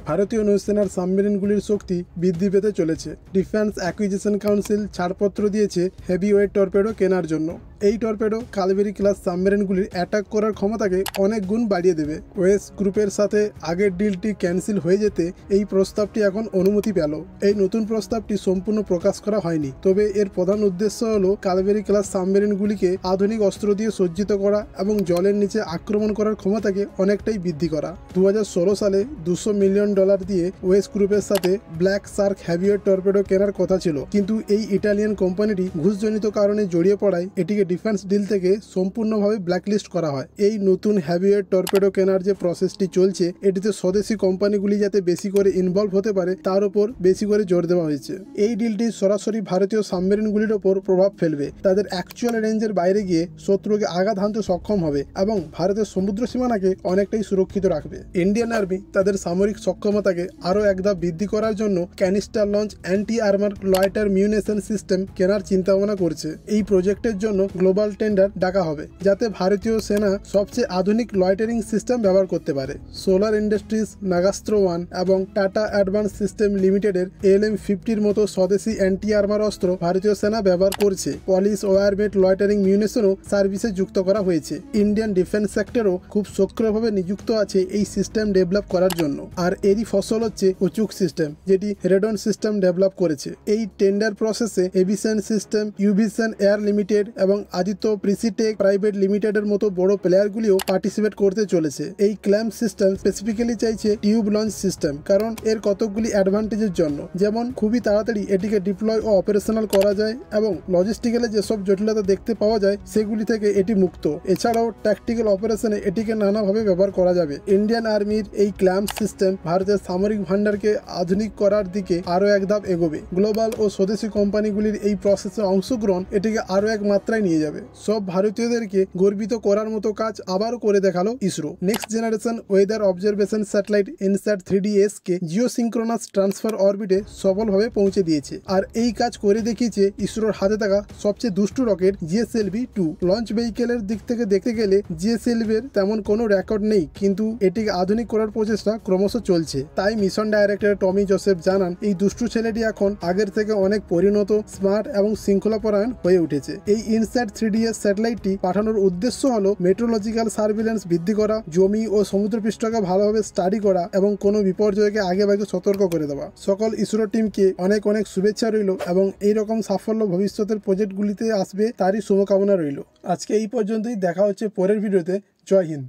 ভারতীয় নৌসেনার সাবমেরিনগুলির শক্তি বৃদ্ধি পেতে চলেছে। ডিফেন্স অ্যাকুইজিশন কাউন্সিল ছাড়পত্র দিয়েছে হেভিওয়েট টর্পেডো কেনার জন্য। এই টর্পেডো কালবেরি ক্লাস সাবমেরিনগুলির অ্যাটাক করার ক্ষমতাকে অনেক গুণ বাড়িয়ে দেবে। ওয়েস গ্রুপের সাথে আগের ডিলটি ক্যান্সেল হয়ে যেতে এই প্রস্তাবটি এখন অনুমতি পেল। এই নতুন প্রস্তাবটি সম্পূর্ণ প্রকাশ করা হয়নি, তবে এর প্রধান উদ্দেশ্য হলো কালবেরি ক্লাস সাবমেরিনগুলিকে আধুনিক অস্ত্র দিয়ে সজ্জিত করা এবং জলের নিচে আক্রমণ করার ক্ষমতাকে অনেকটাই বৃদ্ধি করা। 2016 সালে $200 মিলিয়ন দিয়ে ওয়েস গ্রুপের সাথে ব্ল্যাক শার্ক হেভিওয়েট টর্পেডো কেনার কথা ছিল, কিন্তু এই ইটালিয়ান কোম্পানিটি ঘুষজনিত কারণে জড়িয়ে পড়ায় এটিকে ডিফেন্স ডিল থেকে সম্পূর্ণভাবে ব্ল্যাকলিস্ট করা হয়। এই নতুন হেভিওয়েট টর্পেডো কেনার যে প্রসেসটি চলছে, এটিতে স্বদেশি কোম্পানিগুলি যাতে বেশি করে ইনভলভ হতে পারে তার উপর বেশি করে জোর দেওয়া হয়েছে। এই ডিলটি সরাসরি ভারতীয় সাবমেরিনগুলির ওপর প্রভাব ফেলবে। তাদের অ্যাকচুয়াল রেঞ্জের বাইরে গিয়ে শত্রুকে আঘাত হানতে সক্ষম হবে এবং ভারতের সমুদ্র সীমানাকে অনেকটাই সুরক্ষিত রাখবে। ইন্ডিয়ান আর্মি তাদের সামরিক সক্ষমতাকে আরও এক ধাপ বৃদ্ধি করার জন্য canister launch anti armour loiter munition system কেনার চিন্তাভাবনা করছে। এই প্রজেক্টের জন্য গ্লোবাল টেন্ডার ডাকা হবে যাতে ভারতীয় সেনা সবচেয়ে আধুনিক লয়টারিং সিস্টেম ব্যবহার করতে পারে। সোলার ইন্ডাস্ট্রিজ, নাগাস্ত্র 1 এবং টাটা অ্যাডভান্স সিস্টেম লিমিটেডের LM-50 মতো স্বদেশি অ্যান্টি আর্মার অস্ত্র ভারতীয় সেনা ব্যবহার করছে। পলিশ ওয়ারমেট লয়টারিং মিউনিশনও সার্ভিসে যুক্ত করা হয়েছে। ইন্ডিয়ান ডিফেন্স সেক্টরও খুব সক্রিয়ভাবে নিযুক্ত আছে এই সিস্টেম ডেভেলপ করার জন্য। আর এরই ফসল হচ্ছে উচুক সিস্টেম, যেটি রেডন সিস্টেম ডেভেলপ করেছে। এই টেন্ডার প্রসেসে এভিসেন সিস্টেম, ইউভিসেন এয়ার লিমিটেড এবং আদিত্য প্রিসিটেক প্রাইভেট লিমিটেডের মতো বড় প্লেয়ারগুলিও পার্টিসিপেট করতে চলেছে। এই ক্ল্যাম্প সিস্টেম স্পেসিফিক্যালি চাইছে টিউব লঞ্চ সিস্টেম, কারণ এর কতকগুলি অ্যাডভান্টেজের জন্য, যেমন খুবই তাড়াতাড়ি এটিকে ডিপ্লয় ও অপারেশনাল করা যায় এবং লজিস্টিক্যালে যেসব জটিলতা দেখতে পাওয়া যায় সেগুলি থেকে এটি মুক্ত। এছাড়াও ট্যাকটিক্যাল অপারেশনে এটিকে নানাভাবে ব্যবহার করা যাবে। ইন্ডিয়ান আর্মির এই ক্ল্যাম্প সিস্টেম ভারতের সামরিক ভান্ডারকে আধুনিক করার দিকে আরও এক ধাপ এগোবে। গ্লোবাল ও স্বদেশি কোম্পানিগুলির এই প্রসেসে অংশগ্রহণ এটিকে আরও এক মাত্রায় নিয়ে যাবে। সব ভারতীয়দেরকে গর্বিত করার মতো কাজ আবারও করে দেখালো ISRO. Next generation weather observation satellite INSAT 3DS কে জিওসিঙ্ক্রোনাস ট্রান্সফার অরবিটে সফলভাবে পৌঁছে দিয়েছে। আর এই কাজ করে দেখিয়েছে ইসরোর হাতে থাকা সবচেয়ে দুষ্টু রকেট GSLV-2। লঞ্চ ভেহিকেলের দিক থেকে দেখতে গেলে GSLV এর তেমন কোনো রেকর্ড নেই, কিন্তু এটিকে আধুনিক করার প্রচেষ্টা ক্রমশ চলছে। তাই মিশন ডাইরেক্টর টমি জোসেফ জানান, এই দুষ্টু ছেলেটি এখন আগের থেকে অনেক পরিণত, স্মার্ট এবং শৃঙ্খলাপরায়ণ হয়ে উঠেছে। এই ইনস্যাট 3DS স্যাটেলাইটটি পাঠানোর উদ্দেশ্য হলো মেট্রোলজিক্যাল সার্ভিলেন্স বৃদ্ধি করা, জমি ও সমুদ্রপৃষ্ঠকে ভালোভাবে স্টাডি করা এবং কোনো বিপর্যয়কে আগেভাগে সতর্ক করে দেওয়া। সকল ইসরো টিমকে অনেক অনেক শুভেচ্ছা রইল এবং এইরকম সাফল্য ভবিষ্যতের প্রজেক্টগুলিতে আসবে তারই শুভকামনা রইল। আজকে এই পর্যন্তই, দেখা হচ্ছে পরের ভিডিওতে। জয় হিন্দ।